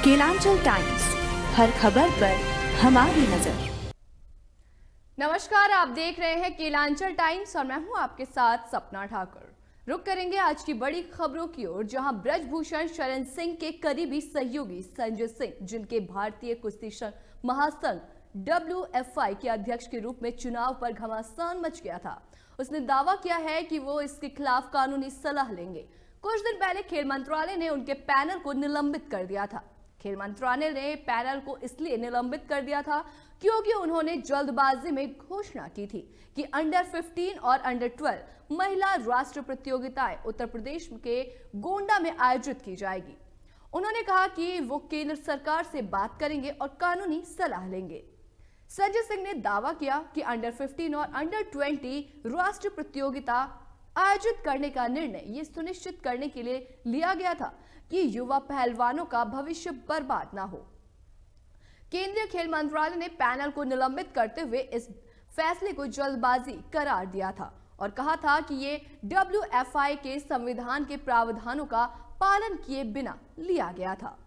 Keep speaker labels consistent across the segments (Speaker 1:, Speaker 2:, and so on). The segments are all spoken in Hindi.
Speaker 1: केलांचल टाइम्स, हर खबर पर हमारी नजर।
Speaker 2: नमस्कार, आप देख रहे हैं केलांचल टाइम्स और मैं हूं आपके साथ सपना ठाकुर। रुक करेंगे आज की बड़ी खबरों की ओर, जहां ब्रजभूषण शरण सिंह के करीबी सहयोगी संजय सिंह, जिनके भारतीय कुश्ती महासंघ WFI के अध्यक्ष के रूप में चुनाव पर घमासान मच गया था, उसने दावा किया है कि वो इसके खिलाफ कानूनी सलाह लेंगे। कुछ दिन पहले खेल मंत्रालय ने उनके पैनल को निलंबित कर दिया था। खेल मंत्रालय ने पैनल को इसलिए निलंबित कर दिया था क्योंकि उन्होंने जल्दबाजी में घोषणा की थी कि अंडर 15 और अंडर 12 महिला राष्ट्रीय प्रतियोगिताएं उत्तर प्रदेश के गोंडा में आयोजित की जाएगी। उन्होंने कहा कि वो केंद्र सरकार से बात करेंगे और कानूनी सलाह लेंगे। संजय सिंह ने दावा किया कि अंडर 15 और अंडर 20 राष्ट्रीय प्रतियोगिता आयोजित करने का निर्णय ये सुनिश्चित करने के लिए लिया गया था कि युवा पहलवानों का भविष्य बर्बाद ना हो। केंद्रीय खेल मंत्रालय ने पैनल को निलंबित करते हुए इस फैसले को जल्दबाजी करार दिया था और कहा था कि ये WFI के संविधान के प्रावधानों का पालन किए बिना लिया गया था।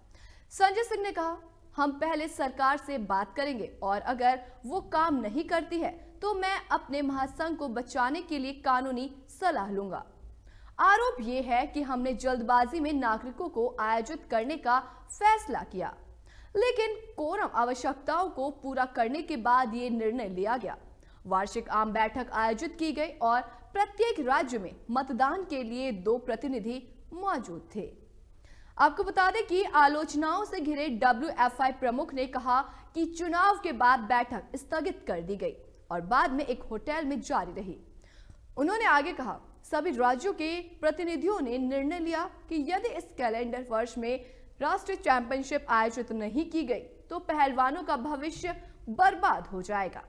Speaker 2: संजय सिंह ने कहा, हम पहले सरकार से बात करेंगे और अगर वो काम नहीं करती है तो मैं अपने महासंघ को बचाने के लिए कानूनी सलाह लूंगा। आरोप ये है कि हमने जल्दबाजी में नागरिकों को आयोजित करने का फैसला किया, लेकिन कोरम आवश्यकताओं को पूरा करने के बाद ये निर्णय लिया गया। वार्षिक आम बैठक आयोजित की गई और प्रत्येक राज्य में मतदान के लिए 2 प्रतिनिधि मौजूद थे। आपको बता दें कि आलोचनाओं से घिरे WFI प्रमुख ने कहा कि चुनाव के बाद बैठक स्थगित कर दी गई और बाद में एक होटल में जारी रही। उन्होंने आगे कहा, सभी राज्यों के प्रतिनिधियों ने निर्णय लिया कि यदि इस कैलेंडर वर्ष में राष्ट्रीय चैंपियनशिप आयोजित नहीं की गई तो पहलवानों का भविष्य बर्बाद हो जाएगा।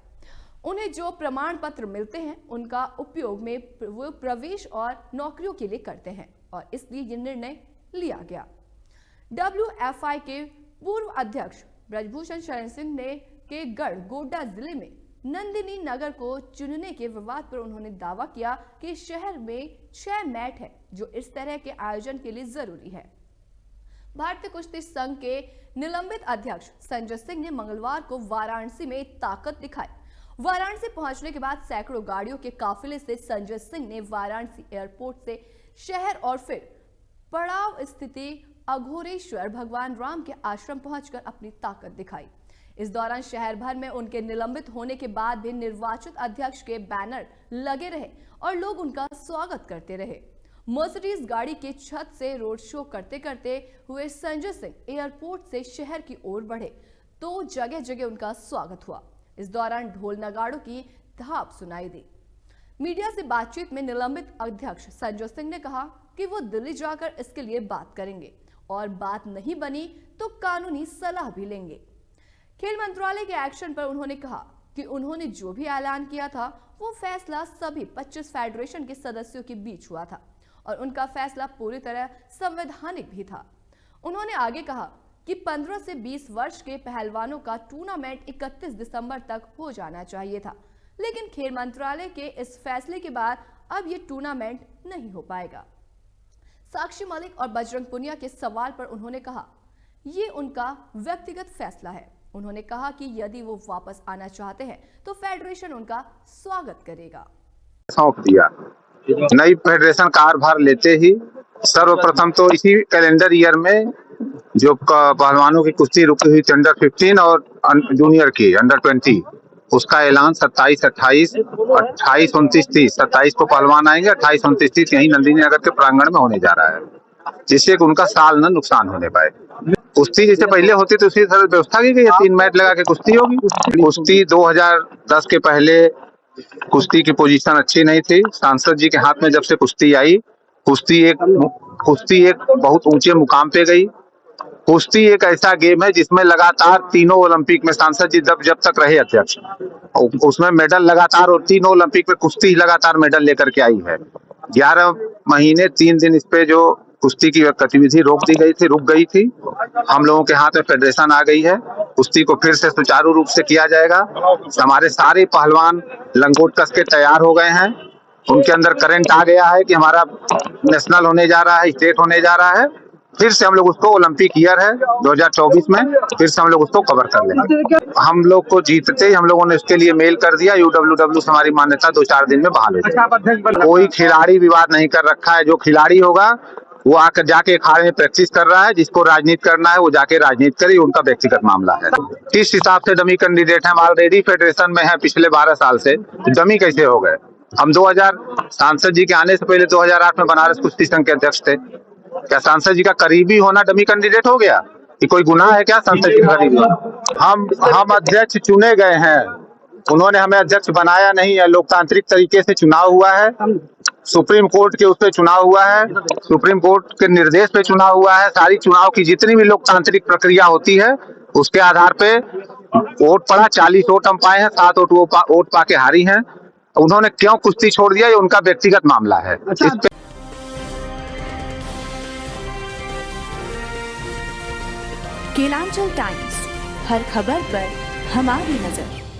Speaker 2: उन्हें जो प्रमाण पत्र मिलते हैं उनका उपयोग में वो प्रवेश और नौकरियों के लिए करते हैं और इसलिए ये निर्णय लिया गया। WFI के पूर्व अध्यक्ष ब्रजभूषण शरण सिंह ने के गढ़ गोड्डा जिले में नंदिनी नगर को चुनने के विवाद पर उन्होंने दावा किया कि शहर में 6 मैट है जो इस तरह के आयोजन के लिए जरूरी है। भारतीय कुश्ती संघ के निलंबित अध्यक्ष संजय सिंह ने मंगलवार को वाराणसी में ताकत दिखाई। वाराणसी पहुंचने के बाद सैकड़ों गाड़ियों के काफिले से संजय सिंह ने वाराणसी एयरपोर्ट से शहर और फिर पड़ाव स्थिति अघोरेश्वर भगवान राम के आश्रम पहुंचकर अपनी ताकत दिखाई। इस दौरान शहर भर में उनके निलंबित होने के बाद भी निर्वाचित अध्यक्ष के बैनर लगे रहे और लोग उनका स्वागत करते रहे। मर्सिडीज गाड़ी के छत से रोड शो करते करते हुए संजय सिंह एयरपोर्ट से शहर की ओर बढ़े तो जगह जगह उनका स्वागत हुआ। इस दौरान ढोल नगाड़ों की थाप सुनाई दी। मीडिया से बातचीत में निलंबित अध्यक्ष संजय सिंह ने कहा कि वो दिल्ली जाकर इसके लिए बात करेंगे और बात नहीं बनी तो कानूनी सलाह भी लेंगे। खेल मंत्रालय के एक्शन पर उन्होंने कहा कि उन्होंने जो भी ऐलान किया था वो फैसला सभी 25 फेडरेशन के सदस्यों के बीच हुआ था और उनका फैसला पूरी तरह संवैधानिक भी था। उन्होंने आगे कहा कि 15 से 20 वर्ष के पहलवानों का टूर्नामेंट 31 दिसंबर तक हो जाना चाहिए था, लेकिन खेल मंत्रालय के इस फैसले के बाद अब ये टूर्नामेंट नहीं हो पाएगा। साक्षी मलिक और बजरंग पुनिया के सवाल पर उन्होंने कहा, ये उनका व्यक्तिगत फैसला है। उन्होंने कहा कि यदि वो वापस आना चाहते हैं तो फेडरेशन उनका स्वागत करेगा।
Speaker 3: सौंप दिया। नई फेडरेशन कार्यभार लेते ही सर्वप्रथम तो इसी कैलेंडर ईयर में जो पहलवानों की कुश्ती रुकी हुई थी अंडर 15 और जूनियर की अंडर 20, उसका ऐलान 27, 28, 28, 29, 30, 27 को पहलवान आएंगे, 28, 29, 30 यही नंदिनी नगर के प्रांगण में होने जा रहा है, जिससे कि उनका साल न नुकसान होने पाए। कुश्ती जैसे पहले होती तो उसी तरह व्यवस्था की गई है, 3 मैच लगा के कुश्ती होगी। कुश्ती 2010 के पहले कुश्ती की पोजीशन अच्छी नहीं थी। सांसद जी के हाथ में जब से कुश्ती आई, कुश्ती एक बहुत ऊंचे मुकाम पे गई। कुश्ती एक ऐसा गेम है जिसमें लगातार तीनों ओलंपिक में सांसद जी जब तक रहे अध्यक्ष, उसमें मेडल लगातार, और तीनों ओलंपिक में कुश्ती लगातार मेडल लेकर के आई है। 11 महीने 3 दिन इस पे जो कुश्ती की गतिविधि रुक गई थी। हम लोगों के हाथ में फेडरेशन आ गई है, कुश्ती को फिर से सुचारू रूप से किया जाएगा। हमारे सारे पहलवान लंगोट कस के तैयार हो गए हैं, उनके अंदर करंट आ गया है कि हमारा नेशनल होने जा रहा है, स्टेट होने जा रहा है, फिर से हम लोग उसको ओलंपिक ईयर है 2024 में, फिर से हम लोग उसको कवर कर लेंगे। हम लोग को जीतते ही हम लोगों ने उसके लिए मेल कर दिया, UWW से हमारी मान्यता 2-4 दिन में बहाल हो जाएगी। कोई खिलाड़ी विवाद नहीं कर रखा है। जो खिलाड़ी होगा वो आकर जाके अखाड़े में प्रैक्टिस कर रहा है। जिसको राजनीति करना है वो जाके राजनीति करे, उनका व्यक्तिगत मामला है। किस हिसाब से डमी कैंडिडेट है, हम ऑलरेडी फेडरेशन में है पिछले 12 साल से, तो डमी कैसे हो गए? हम 2000 सांसद जी के आने से पहले 2008 में बनारस कुश्ती संघ के अध्यक्ष थे। क्या सांसद जी का करीबी होना डमी कैंडिडेट हो गया? कि कोई गुनाह है क्या सांसद जी का करीबी होना? हम अध्यक्ष चुने गए हैं, उन्होंने हमें अध्यक्ष बनाया नहीं है। लोकतांत्रिक तरीके से चुनाव हुआ है, सुप्रीम कोर्ट के उस पे चुनाव हुआ है, सुप्रीम कोर्ट के निर्देश पे चुनाव हुआ है। सारी चुनाव की जितनी भी लोकतांत्रिक प्रक्रिया होती है उसके आधार पे वोट पड़ा। 40 वोट हम पाए हैं, 7 वोट पाके हारी हैं। उन्होंने क्यों कुश्ती छोड़ दिया, ये उनका व्यक्तिगत मामला है। इस पे
Speaker 1: केलांचल टाइम्स, हर खबर पर हमारी नजर।